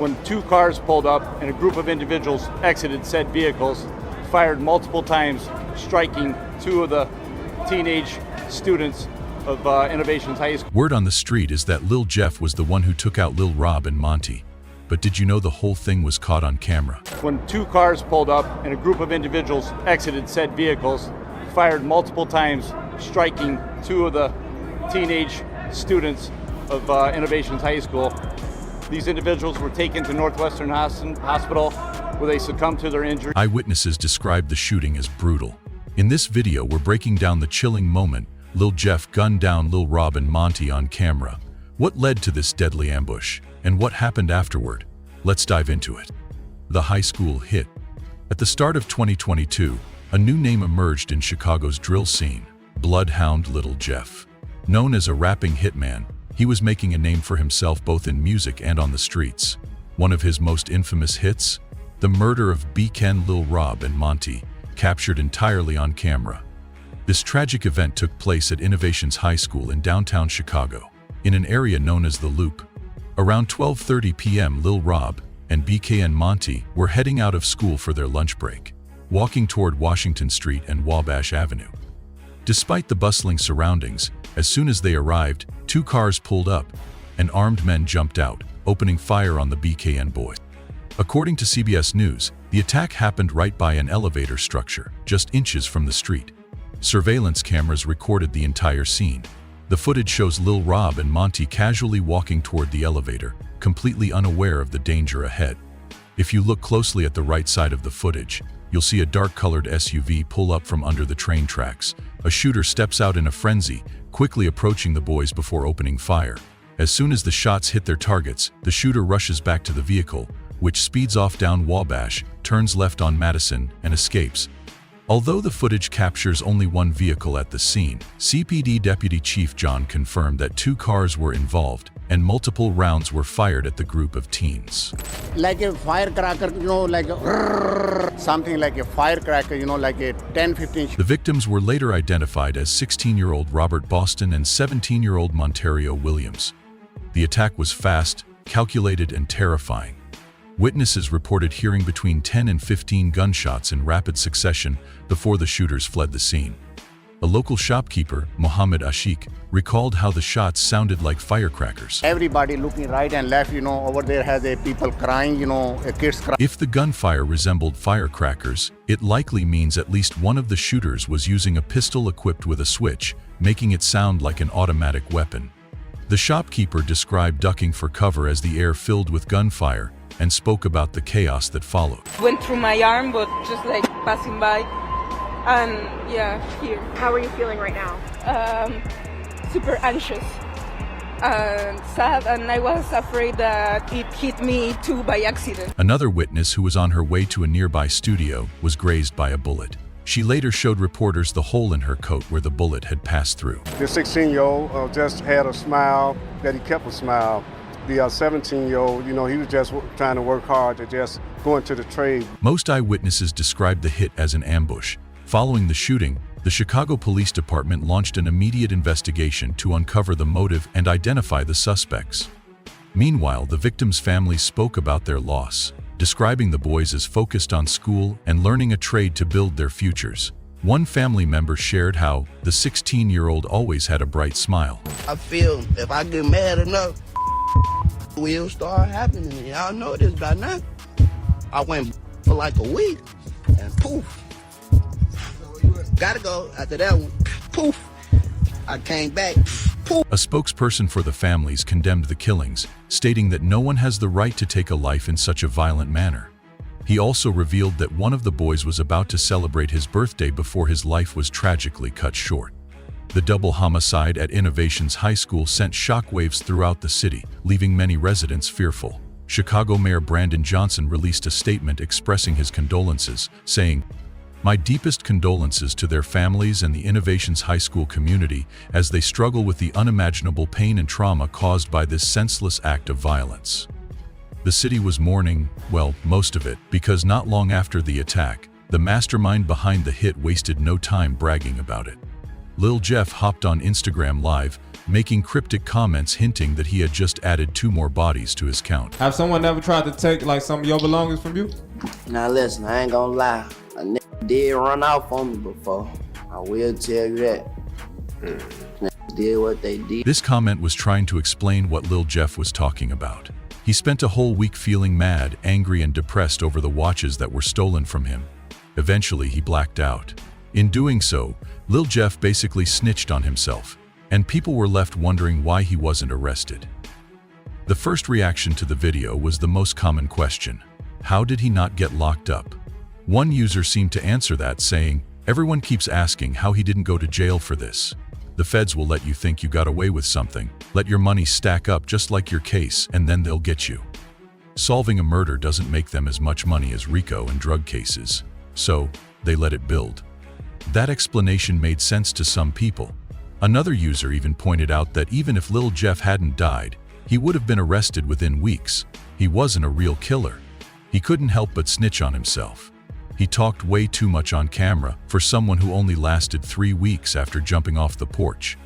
When two cars pulled up and a group of individuals exited said vehicles, fired multiple times, striking two of the teenage students of Innovations High School. Word on the street is that Lil Jeff was the one who took out Lil Rob and Monty. But did you know the whole thing was caught on camera? When two cars pulled up and a group of individuals exited said vehicles, fired multiple times, striking two of the teenage students of Innovations High School. These individuals were taken to Northwestern Hospital where they succumbed to their injuries. Eyewitnesses described the shooting as brutal. In this video, we're breaking down the chilling moment Lil Jeff gunned down Lil Rob and Monty on camera. What led to this deadly ambush, and what happened afterward? Let's dive into it. The high school hit. At the start of 2022, a new name emerged in Chicago's drill scene: Bloodhound Lil Jeff. Known as a rapping hitman, he was making a name for himself both in music and on the streets. One of his most infamous hits? The murder of B-Ken, Lil Rob, and Monty, captured entirely on camera. This tragic event took place at Innovations High School in downtown Chicago, in an area known as The Loop. Around 12:30 p.m., Lil Rob and B.K. Monty were heading out of school for their lunch break, walking toward Washington Street and Wabash Avenue. Despite the bustling surroundings, as soon as they arrived, two cars pulled up, and armed men jumped out, opening fire on the BKN boys. According to CBS News, the attack happened right by an elevator structure, just inches from the street. Surveillance cameras recorded the entire scene. The footage shows Lil Rob and Monty casually walking toward the elevator, completely unaware of the danger ahead. If you look closely at the right side of the footage, you'll see a dark-colored SUV pull up from under the train tracks. A shooter steps out in a frenzy, quickly approaching the boys before opening fire. As soon as the shots hit their targets, the shooter rushes back to the vehicle, which speeds off down Wabash, turns left on Madison, and escapes. Although the footage captures only one vehicle at the scene, CPD Deputy Chief John confirmed that two cars were involved and multiple rounds were fired at the group of teens. Like a firecracker, like something like a firecracker, like a 10-15. The victims were later identified as 16-year-old Robert Boston and 17-year-old Montario Williams. The attack was fast, calculated, and terrifying. Witnesses reported hearing between 10 and 15 gunshots in rapid succession before the shooters fled the scene. A local shopkeeper, Mohammed Ashik, recalled how the shots sounded like firecrackers. Everybody looking right and left, over there has a people crying, a kids crying. If the gunfire resembled firecrackers, it likely means at least one of the shooters was using a pistol equipped with a switch, making it sound like an automatic weapon. The shopkeeper described ducking for cover as the air filled with gunfire and spoke about the chaos that followed. Went through my arm, but just like passing by. And yeah, here. How are you feeling right now? Super anxious and sad, and I was afraid that it hit me too by accident. Another witness who was on her way to a nearby studio was grazed by a bullet. She later showed reporters the hole in her coat where the bullet had passed through. The 16-year-old just had a smile, that he kept a smile. The 17-year-old, he was just trying to work hard to just go into the trade. Most eyewitnesses described the hit as an ambush. Following the shooting, the Chicago Police Department launched an immediate investigation to uncover the motive and identify the suspects. Meanwhile, the victims' families spoke about their loss, describing the boys as focused on school and learning a trade to build their futures. One family member shared how the 16-year-old always had a bright smile. I feel if I get mad enough, will start happening. Y'all know this by now. I went for like a week and poof. Gotta go after that one. Poof. I came back. Poof. A spokesperson for the families condemned the killings, stating that no one has the right to take a life in such a violent manner. He also revealed that one of the boys was about to celebrate his birthday before his life was tragically cut short. The double homicide at Innovations High School sent shockwaves throughout the city, leaving many residents fearful. Chicago Mayor Brandon Johnson released a statement expressing his condolences, saying, "My deepest condolences to their families and the Innovations High School community as they struggle with the unimaginable pain and trauma caused by this senseless act of violence." The city was mourning, well, most of it, because not long after the attack, the mastermind behind the hit wasted no time bragging about it. Lil Jeff hopped on Instagram Live, making cryptic comments hinting that he had just added 2 more bodies to his count. Have someone ever tried to take like some of your belongings from you? Now listen, I ain't gonna lie. A nigga did run off on me before. I will tell you that. Niggas did what they did. This comment was trying to explain what Lil Jeff was talking about. He spent a whole week feeling mad, angry, and depressed over the watches that were stolen from him. Eventually, he blacked out. In doing so, Lil Jeff basically snitched on himself, and people were left wondering why he wasn't arrested. The first reaction to the video was the most common question: how did he not get locked up? One user seemed to answer that, saying, "Everyone keeps asking how he didn't go to jail for this. The feds will let you think you got away with something, let your money stack up just like your case, and then they'll get you. Solving a murder doesn't make them as much money as RICO and drug cases, so they let it build." That explanation made sense to some people. Another user even pointed out that even if Lil Jeff hadn't died, he would have been arrested within weeks. He wasn't a real killer. He couldn't help but snitch on himself. He talked way too much on camera for someone who only lasted 3 weeks after jumping off the porch.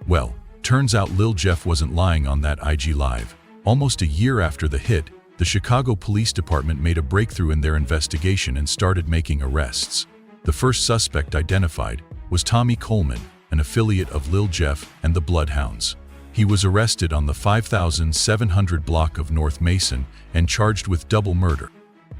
Well, turns out Lil Jeff wasn't lying on that IG Live. Almost a year after the hit, the Chicago Police Department made a breakthrough in their investigation and started making arrests. The first suspect identified was Tommy Coleman, an affiliate of Lil Jeff and the Bloodhounds. He was arrested on the 5700 block of North Mason and charged with double murder.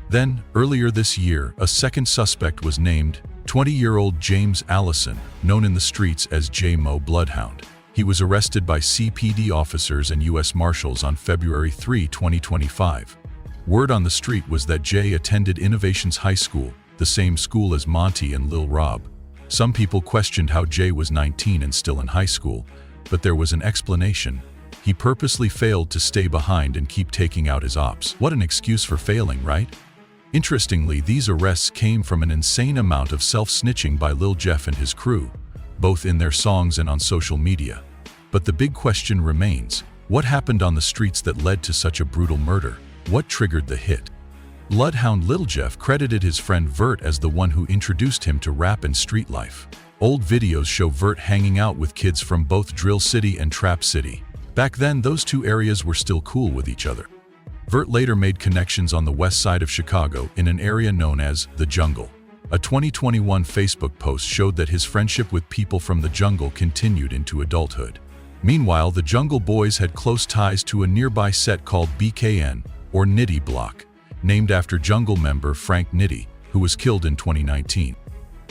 Then, earlier this year, a second suspect was named, 20-year-old James Allison, known in the streets as J-Mo Bloodhound. He was arrested by CPD officers and U.S. Marshals on February 3, 2025. Word on the street was that Jay attended Innovations High School, the same school as Monty and Lil Rob. Some people questioned how Jay was 19 and still in high school, but there was an explanation. He purposely failed to stay behind and keep taking out his ops. What an excuse for failing, right? Interestingly, these arrests came from an insane amount of self-snitching by Lil Jeff and his crew, both in their songs and on social media. But the big question remains: what happened on the streets that led to such a brutal murder? What triggered the hit? Bloodhound Lil Jeff credited his friend Vert as the one who introduced him to rap and street life. Old videos show Vert hanging out with kids from both Drill City and Trap City. Back then, those two areas were still cool with each other. Vert later made connections on the west side of Chicago in an area known as the Jungle. A 2021 Facebook post showed that his friendship with people from the Jungle continued into adulthood. Meanwhile, the Jungle Boys had close ties to a nearby set called BKN, or Nitty Block, named after Jungle member Frank Nitti, who was killed in 2019.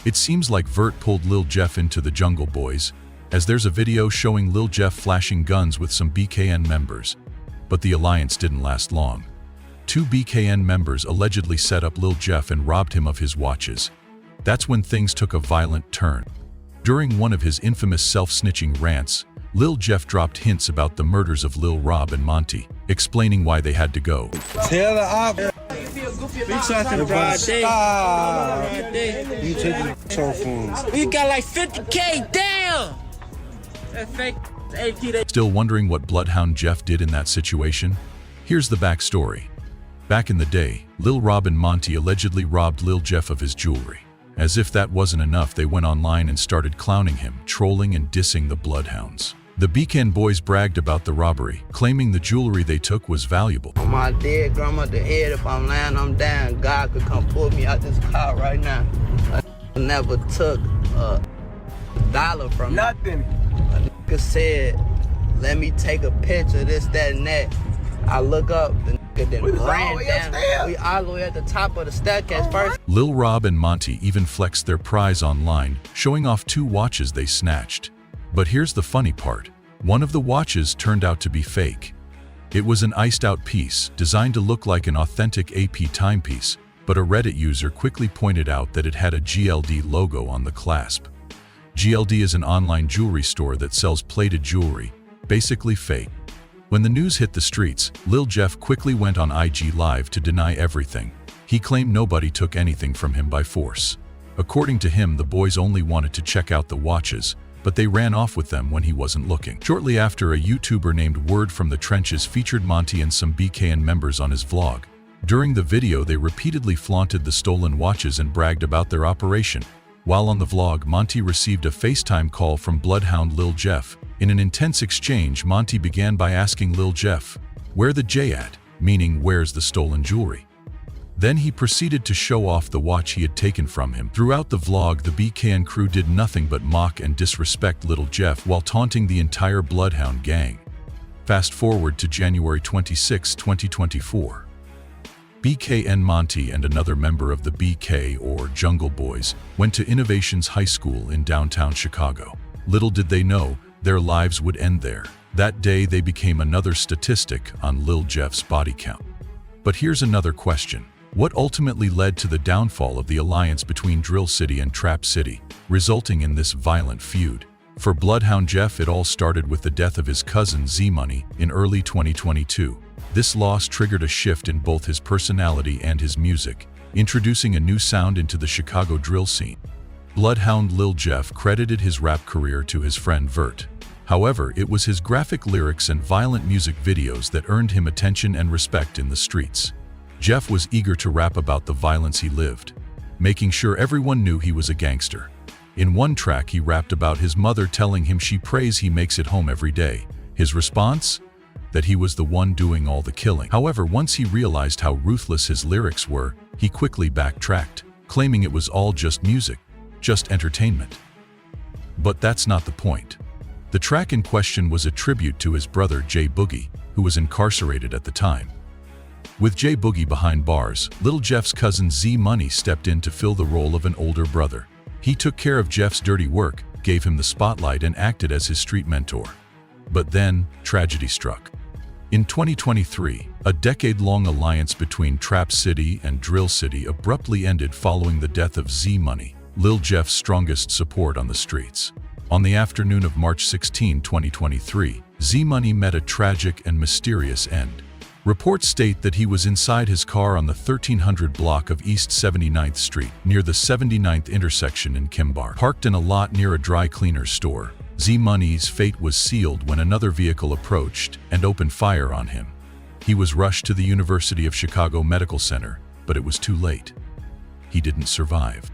It seems like Vert pulled Lil Jeff into the Jungle Boys, as there's a video showing Lil Jeff flashing guns with some BKN members. But the alliance didn't last long. 2 BKN members allegedly set up Lil Jeff and robbed him of his watches. That's when things took a violent turn. During one of his infamous self-snitching rants, Lil Jeff dropped hints about the murders of Lil Rob and Monty, explaining why they had to go. Tell the op. We talking about day. You taking so phones. We got like 50K down. That fake AP. Still wondering what Bloodhound Jeff did in that situation? Here's the backstory. Back in the day, Lil Rob and Monty allegedly robbed Lil Jeff of his jewelry. As if that wasn't enough, they went online and started clowning him, trolling and dissing the Bloodhounds. The BKN boys bragged about the robbery, claiming the jewelry they took was valuable. On my dead grandmother's head, if I'm lying, I'm down. God could come pull me out this car right now. I never took a dollar from Nothing. A nigga said, let me take a picture, this, that, and that. I look up, the nigga then ran down. We all the way at the top of the staircase first. Lil Rob and Monty even flexed their prize online, showing off 2 watches they snatched. But here's the funny part. One of the watches turned out to be fake. It was an iced-out piece, designed to look like an authentic AP timepiece, but a Reddit user quickly pointed out that it had a GLD logo on the clasp. GLD is an online jewelry store that sells plated jewelry, basically fake. When the news hit the streets, Lil Jeff quickly went on IG Live to deny everything. He claimed nobody took anything from him by force. According to him, the boys only wanted to check out the watches, but they ran off with them when he wasn't looking. Shortly after, a YouTuber named Word from the Trenches featured Monty and some BKN members on his vlog. During the video, they repeatedly flaunted the stolen watches and bragged about their operation. While on the vlog, Monty received a FaceTime call from Bloodhound Lil Jeff. In an intense exchange, Monty began by asking Lil Jeff, "Where the J at?" meaning where's the stolen jewelry. Then he proceeded to show off the watch he had taken from him. Throughout the vlog, the BKN crew did nothing but mock and disrespect Lil Jeff while taunting the entire Bloodhound gang. Fast forward to January 26, 2024. BKN Monty and another member of the BK or Jungle Boys went to Innovations High School in downtown Chicago. Little did they know, their lives would end there. That day they became another statistic on Lil Jeff's body count. But here's another question. What ultimately led to the downfall of the alliance between Drill City and Trap City, resulting in this violent feud? For Bloodhound Jeff, it all started with the death of his cousin Z-Money in early 2022. This loss triggered a shift in both his personality and his music, introducing a new sound into the Chicago drill scene. Bloodhound Lil Jeff credited his rap career to his friend Vert. However, it was his graphic lyrics and violent music videos that earned him attention and respect in the streets. Jeff was eager to rap about the violence he lived, making sure everyone knew he was a gangster. In one track, he rapped about his mother telling him she prays he makes it home every day. His response? That he was the one doing all the killing. However, once he realized how ruthless his lyrics were, he quickly backtracked, claiming it was all just music, just entertainment. But that's not the point. The track in question was a tribute to his brother J Boogie, who was incarcerated at the time. With J Boogie behind bars, Lil Jeff's cousin Z-Money stepped in to fill the role of an older brother. He took care of Jeff's dirty work, gave him the spotlight, and acted as his street mentor. But then, tragedy struck. In 2023, a decade-long alliance between Trap City and Drill City abruptly ended following the death of Z-Money, Lil Jeff's strongest support on the streets. On the afternoon of March 16, 2023, Z-Money met a tragic and mysterious end. Reports state that he was inside his car on the 1300 block of East 79th Street, near the 79th intersection in Kimbar. Parked in a lot near a dry cleaner's store, Z-Money's fate was sealed when another vehicle approached and opened fire on him. He was rushed to the University of Chicago Medical Center, but it was too late. He didn't survive.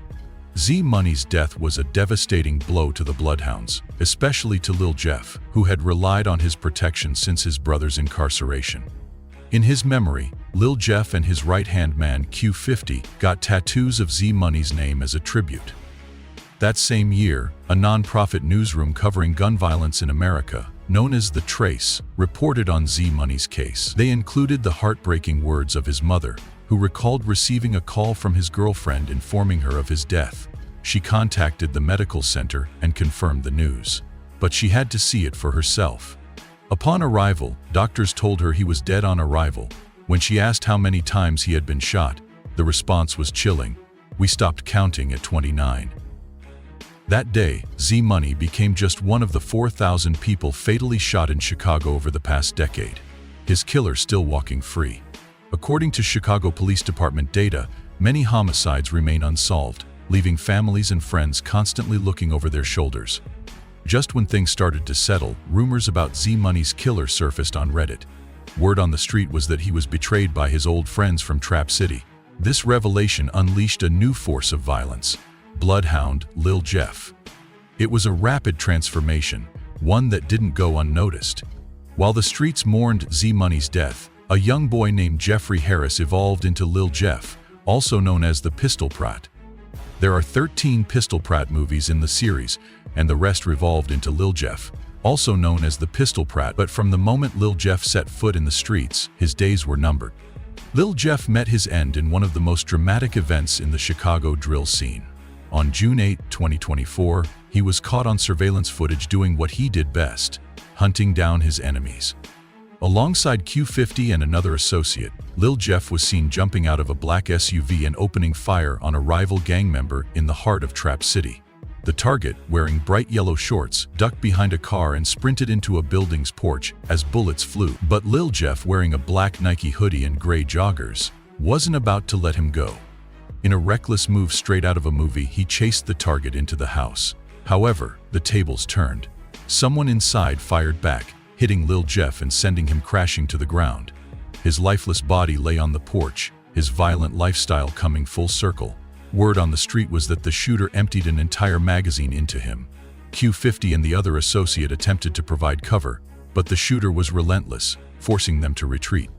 Z-Money's death was a devastating blow to the Bloodhounds, especially to Lil Jeff, who had relied on his protection since his brother's incarceration. In his memory, Lil Jeff and his right-hand man Q50 got tattoos of Z-Money's name as a tribute. That same year, a non-profit newsroom covering gun violence in America, known as The Trace, reported on Z-Money's case. They included the heartbreaking words of his mother, who recalled receiving a call from his girlfriend informing her of his death. She contacted the medical center and confirmed the news, but she had to see it for herself. Upon arrival, doctors told her he was dead on arrival. When she asked how many times he had been shot, the response was chilling. "We stopped counting at 29. That day, Z-Money became just one of the 4,000 people fatally shot in Chicago over the past decade, his killer still walking free. According to Chicago Police Department data, many homicides remain unsolved, leaving families and friends constantly looking over their shoulders. Just when things started to settle, rumors about Z-Money's killer surfaced on Reddit. Word on the street was that he was betrayed by his old friends from Trap City. This revelation unleashed a new force of violence: Bloodhound Lil Jeff. It was a rapid transformation, one that didn't go unnoticed. While the streets mourned Z-Money's death, a young boy named Jeffrey Harris evolved into Lil Jeff, also known as the Pistol Prat. There are 13 Pistol Prat movies in the series, and the rest revolved into Lil Jeff, also known as the Pistol Prat. But from the moment Lil Jeff set foot in the streets, his days were numbered. Lil Jeff met his end in one of the most dramatic events in the Chicago drill scene. On June 8, 2024, he was caught on surveillance footage doing what he did best: hunting down his enemies. Alongside Q50 and another associate, Lil Jeff was seen jumping out of a black SUV and opening fire on a rival gang member in the heart of Trap City. The target, wearing bright yellow shorts, ducked behind a car and sprinted into a building's porch as bullets flew. But Lil Jeff, wearing a black Nike hoodie and gray joggers, wasn't about to let him go. In a reckless move straight out of a movie, he chased the target into the house. However, the tables turned. Someone inside fired back, hitting Lil Jeff and sending him crashing to the ground. His lifeless body lay on the porch, his violent lifestyle coming full circle. Word on the street was that the shooter emptied an entire magazine into him. Q50 and the other associate attempted to provide cover, but the shooter was relentless, forcing them to retreat.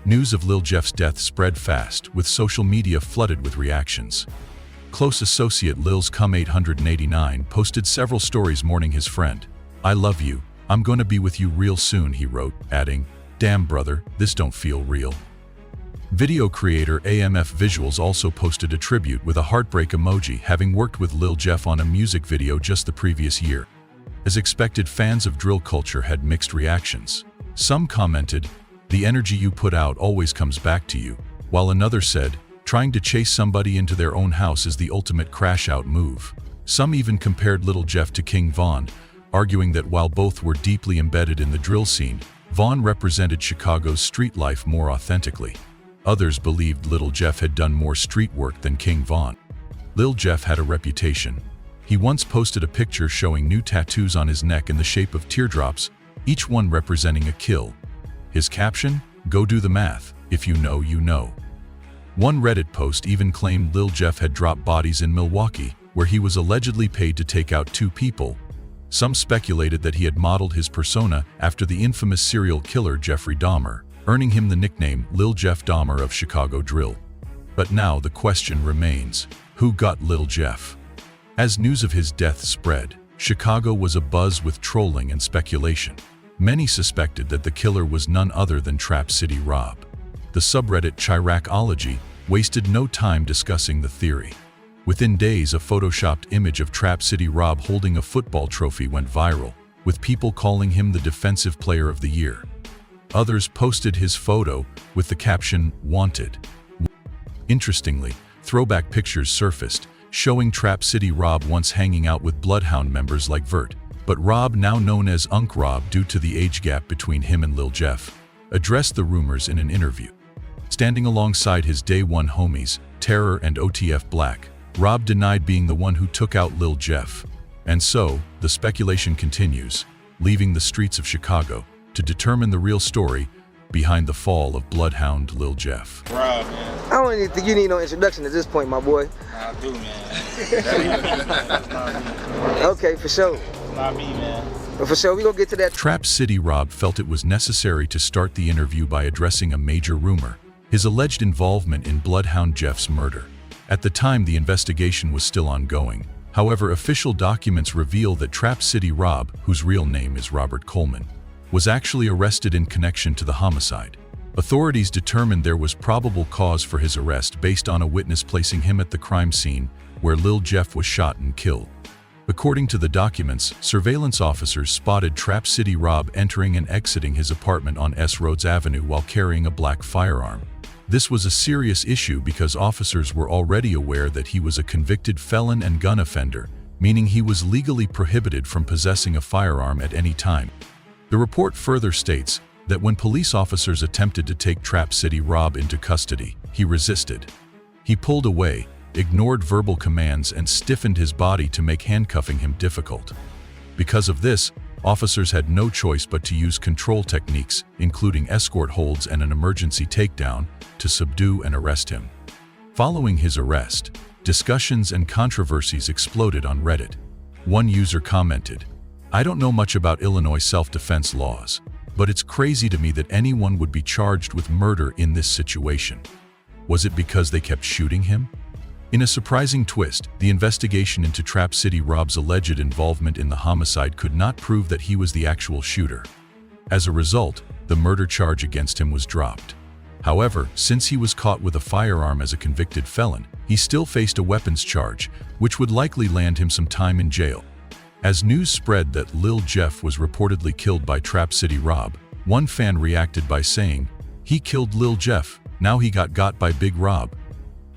News of Lil Jeff's death spread fast, with social media flooded with reactions. Close associate Lil's Cum 889 posted several stories mourning his friend. "I love you. I'm gonna be with you real soon," he wrote, adding, "Damn brother, this don't feel real." Video creator AMF Visuals also posted a tribute with a heartbreak emoji, having worked with Lil Jeff on a music video just the previous year. As expected, fans of drill culture had mixed reactions. Some commented, "The energy you put out always comes back to you," while another said, "Trying to chase somebody into their own house is the ultimate crash-out move." Some even compared Lil Jeff to King Von, arguing that while both were deeply embedded in the drill scene, Von represented Chicago's street life more authentically. Others believed Lil Jeff had done more street work than King Von. Lil Jeff had a reputation. He once posted a picture showing new tattoos on his neck in the shape of teardrops, each one representing a kill. His caption, "Go do the math, if you know, you know." One Reddit post even claimed Lil Jeff had dropped bodies in Milwaukee, where he was allegedly paid to take out 2 people. Some speculated that he had modeled his persona after the infamous serial killer Jeffrey Dahmer, earning him the nickname Lil Jeff Dahmer of Chicago Drill. But now the question remains, who got Lil Jeff? As news of his death spread, Chicago was abuzz with trolling and speculation. Many suspected that the killer was none other than Trap City Rob. The subreddit Chiracology wasted no time discussing the theory. Within days, a photoshopped image of Trap City Rob holding a football trophy went viral, with people calling him the Defensive Player of the Year. Others posted his photo with the caption, "Wanted." Interestingly, throwback pictures surfaced, showing Trap City Rob once hanging out with Bloodhound members like Vert, but Rob, now known as Unk Rob due to the age gap between him and Lil Jeff, addressed the rumors in an interview. Standing alongside his Day One homies, Terror and OTF Black, Rob denied being the one who took out Lil Jeff. And so, the speculation continues, leaving the streets of Chicago to determine the real story behind the fall of Bloodhound Lil Jeff. Rob, man. I don't even think you need no introduction at this point, my boy. I do, man. Okay, for sure. Not me, man. But for sure, we gonna get to that. Trap City Rob felt it was necessary to start the interview by addressing a major rumor, his alleged involvement in Bloodhound Jeff's murder. At the time, the investigation was still ongoing. However, official documents reveal that Trap City Rob, whose real name is Robert Coleman, was actually arrested in connection to the homicide. Authorities determined there was probable cause for his arrest based on a witness placing him at the crime scene where Lil Jeff was shot and killed. According to the documents, surveillance officers spotted Trap City Rob entering and exiting his apartment on S. Rhodes Avenue while carrying a black firearm. This was a serious issue because officers were already aware that he was a convicted felon and gun offender, meaning he was legally prohibited from possessing a firearm at any time. The report further states that when police officers attempted to take Trap City Rob into custody, he resisted. He pulled away, ignored verbal commands, and stiffened his body to make handcuffing him difficult. Because of this, officers had no choice but to use control techniques, including escort holds and an emergency takedown, to subdue and arrest him. Following his arrest, discussions and controversies exploded on Reddit. One user commented, "I don't know much about Illinois self-defense laws, but it's crazy to me that anyone would be charged with murder in this situation. Was it because they kept shooting him?" In a surprising twist, the investigation into Trap City Rob's alleged involvement in the homicide could not prove that he was the actual shooter. As a result, the murder charge against him was dropped. However, since he was caught with a firearm as a convicted felon, he still faced a weapons charge, which would likely land him some time in jail. As news spread that Lil Jeff was reportedly killed by Trap City Rob, one fan reacted by saying, "He killed Lil Jeff, now he got by Big Rob."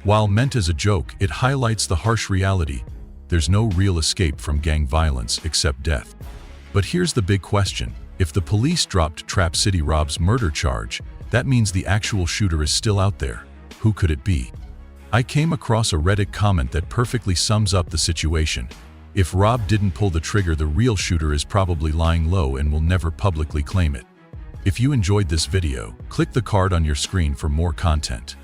While meant as a joke, it highlights the harsh reality. There's no real escape from gang violence except death. But here's the big question. If the police dropped Trap City Rob's murder charge, that means the actual shooter is still out there. Who could it be? I came across a Reddit comment that perfectly sums up the situation. If Rob didn't pull the trigger, the real shooter is probably lying low and will never publicly claim it. If you enjoyed this video, click the card on your screen for more content.